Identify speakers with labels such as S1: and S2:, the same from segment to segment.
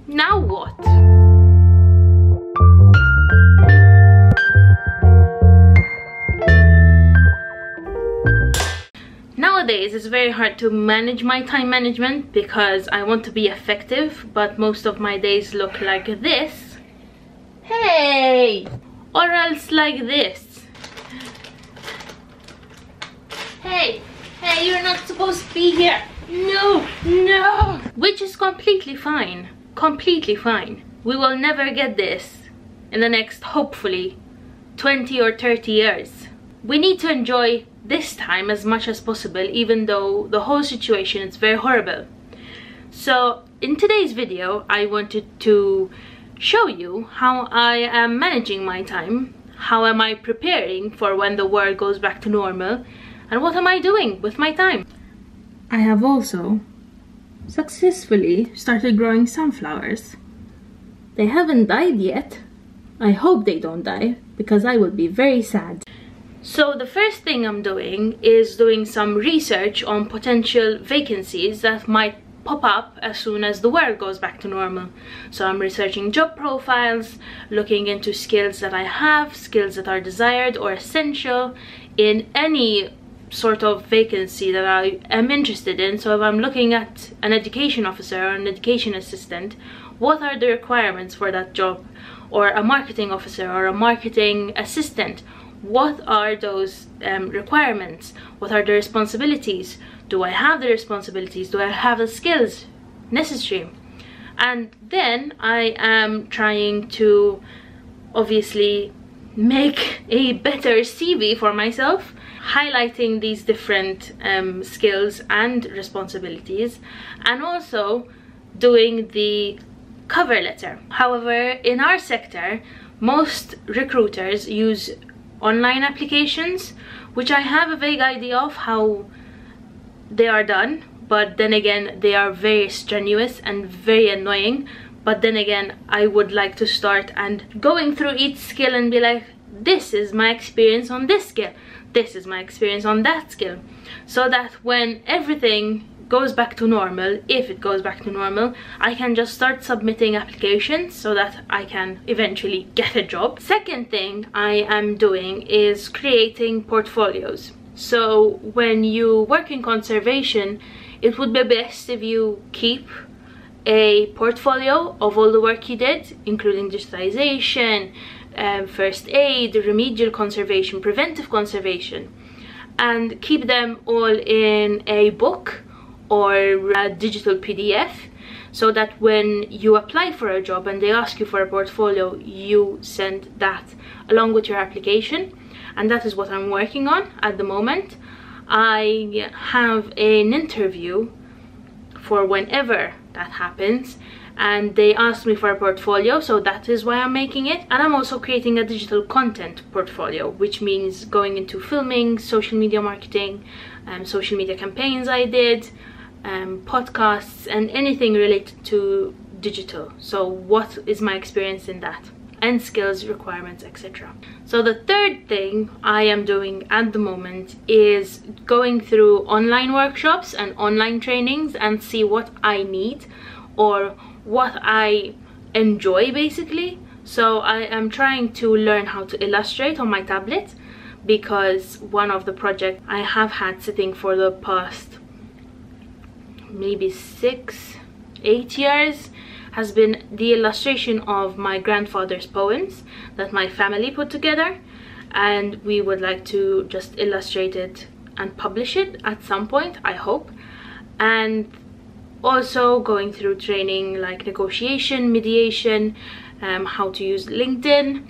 S1: Now what? Nowadays it's very hard to manage my time management because I want to be effective, but most of my days look like this. Hey! Or else like this. Hey, you're not supposed to be here. No. Which is completely fine. Completely fine. We will never get this in the next, hopefully, 20 or 30 years. We need to enjoy this time as much as possible, even though the whole situation is very horrible. So in today's video I wanted to show you how I am managing my time, how am I preparing for when the world goes back to normal, and what am I doing with my time. I have also successfully started growing sunflowers. They haven't died yet. I hope they don't die, because I would be very sad. So the first thing I'm doing is doing some research on potential vacancies that might pop up as soon as the world goes back to normal. So I'm researching job profiles, looking into skills that I have, skills that are desired or essential in any sort of vacancy that I am interested in. So if I'm looking at an education officer or an education assistant, what are the requirements for that job? Or a marketing officer or a marketing assistant, what are those requirements? What are the responsibilities? Do I have the responsibilities? Do I have the skills necessary? And then I am trying to obviously make a better CV for myself, highlighting these different skills and responsibilities, and also doing the cover letter. However, in our sector, most recruiters use online applications, which I have a vague idea of how they are done, but then again they are very strenuous and very annoying. But then again, I would like to start and going through each skill and be like, this is my experience on this skill, this is my experience on that skill, so that when everything goes back to normal, if it goes back to normal, I can just start submitting applications so that I can eventually get a job. Second thing I am doing is creating portfolios. So when you work in conservation, it would be best if you keep a portfolio of all the work you did, including digitalization, first aid, remedial conservation, preventive conservation, and keep them all in a book or a digital PDF, so that when you apply for a job and they ask you for a portfolio, you send that along with your application. And that is what I'm working on at the moment. I have an interview for whenever that happens, and they asked me for a portfolio, so that is why I'm making it. And I'm also creating a digital content portfolio, which means going into filming, social media marketing, social media campaigns I did, podcasts, and anything related to digital. So what is my experience in that, and skills, requirements, etc. So the third thing I am doing at the moment is going through online workshops and online trainings and see what I need or what I enjoy, basically. So I am trying to learn how to illustrate on my tablet, because one of the projects I have had sitting for the past maybe 6-8 years has been the illustration of my grandfather's poems that my family put together, and we would like to just illustrate it and publish it at some point, I hope. And also going through training like negotiation, mediation, how to use LinkedIn,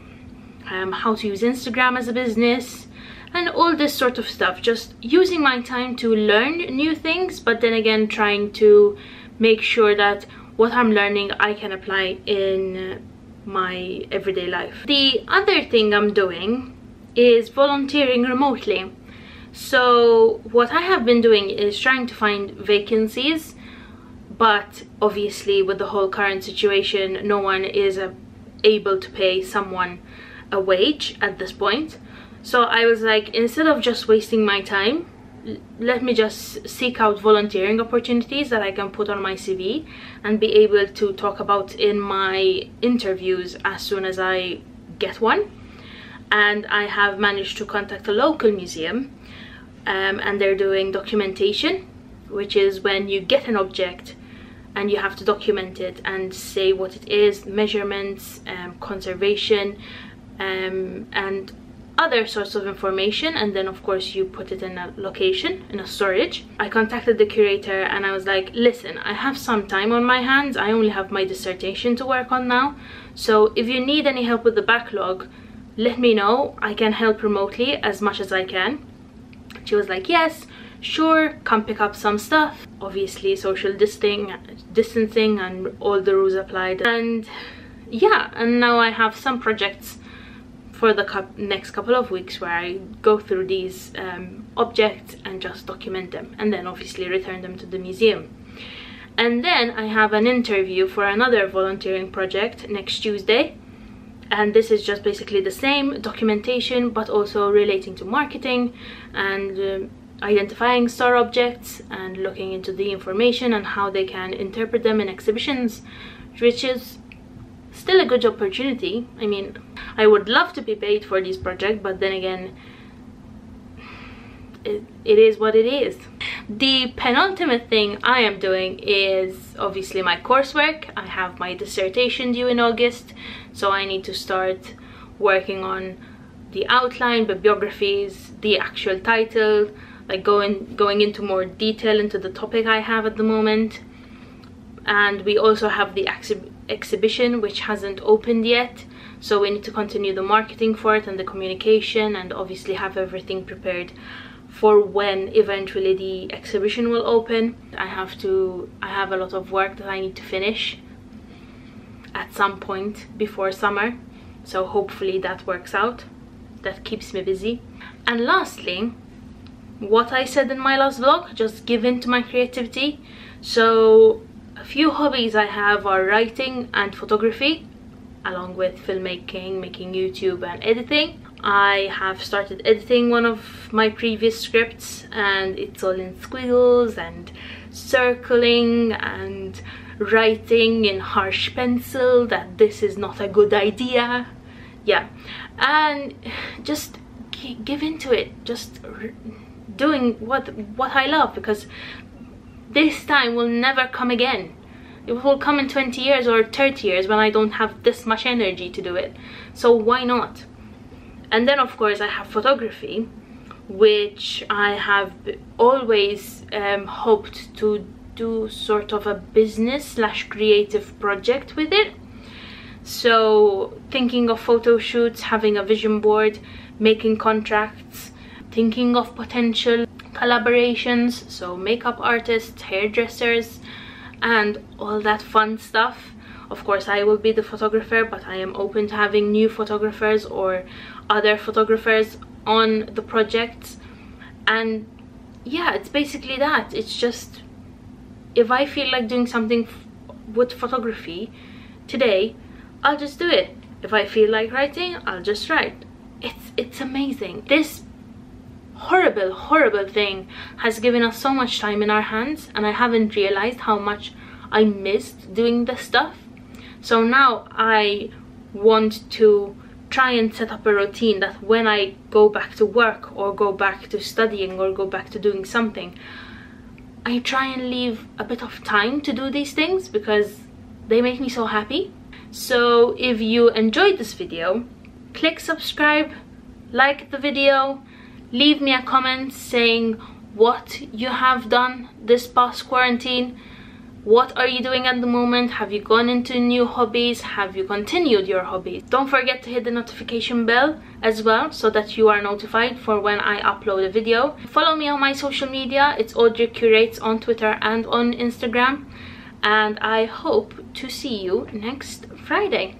S1: how to use Instagram as a business, and all this sort of stuff. Just using my time to learn new things, but then again trying to make sure that what I'm learning I can apply in my everyday life. The other thing I'm doing is volunteering remotely. So what I have been doing is trying to find vacancies, but obviously with the whole current situation, no one is able to pay someone a wage at this point. So I was like, instead of just wasting my time let me just seek out volunteering opportunities that I can put on my CV and be able to talk about in my interviews as soon as I get one. And I have managed to contact a local museum, and they're doing documentation, which is when you get an object and you have to document it and say what it is, measurements, conservation, and other sorts of information, and then of course you put it in a location, in a storage. I contacted the curator and I was like, listen, I have some time on my hands, I only have my dissertation to work on now, so if you need any help with the backlog, let me know. I can help remotely as much as I can. She was like, yes, sure, come pick up some stuff. Obviously social distancing and all the rules applied. And yeah, and now I have some projects for the next couple of weeks where I go through these objects and just document them, and then obviously return them to the museum. And then I have an interview for another volunteering project next Tuesday, and this is just basically the same documentation but also relating to marketing and identifying star objects and looking into the information and how they can interpret them in exhibitions, which is still a good opportunity. I mean, I would love to be paid for this project, but then again, it is what it is. The penultimate thing I am doing is obviously my coursework. I have my dissertation due in August, so I need to start working on the outline, bibliographies, the actual title, like going into more detail into the topic I have at the moment. And we also have the exhibition, which hasn't opened yet, so we need to continue the marketing for it and the communication, and obviously have everything prepared for when eventually the exhibition will open. I have a lot of work that I need to finish at some point before summer, so hopefully that works out. That keeps me busy. And lastly, what I said in my last vlog, just give in to my creativity. So a few hobbies I have are writing and photography, along with filmmaking, making YouTube and editing. I have started editing one of my previous scripts, and it's all in squiggles and circling and writing in harsh pencil that this is not a good idea. Yeah, and just give into it, just doing what I love, because this time will never come again. It will come in 20 years or 30 years when I don't have this much energy to do it, so why not? And then of course I have photography, which I have always hoped to do sort of a business / creative project with it. So thinking of photo shoots, having a vision board, making contracts, thinking of potential collaborations, so makeup artists, hairdressers and all that fun stuff. Of course I will be the photographer, but I am open to having new photographers or other photographers on the projects. And yeah, it's basically that. It's just, if I feel like doing something with photography today, I'll just do it. If I feel like writing, I'll just write. It's amazing. This horrible thing has given us so much time in our hands, and I haven't realized how much I missed doing this stuff. So now I want to try and set up a routine that when I go back to work or go back to studying or go back to doing something, I try and leave a bit of time to do these things because they make me so happy. So if you enjoyed this video, click subscribe, like the video, leave me a comment saying what you have done this past quarantine. What are you doing at the moment? Have you gone into new hobbies? Have you continued your hobbies? Don't forget to hit the notification bell as well, so that you are notified for when I upload a video. Follow me on my social media. It's audreycurates on Twitter and on Instagram. And I hope to see you next Friday.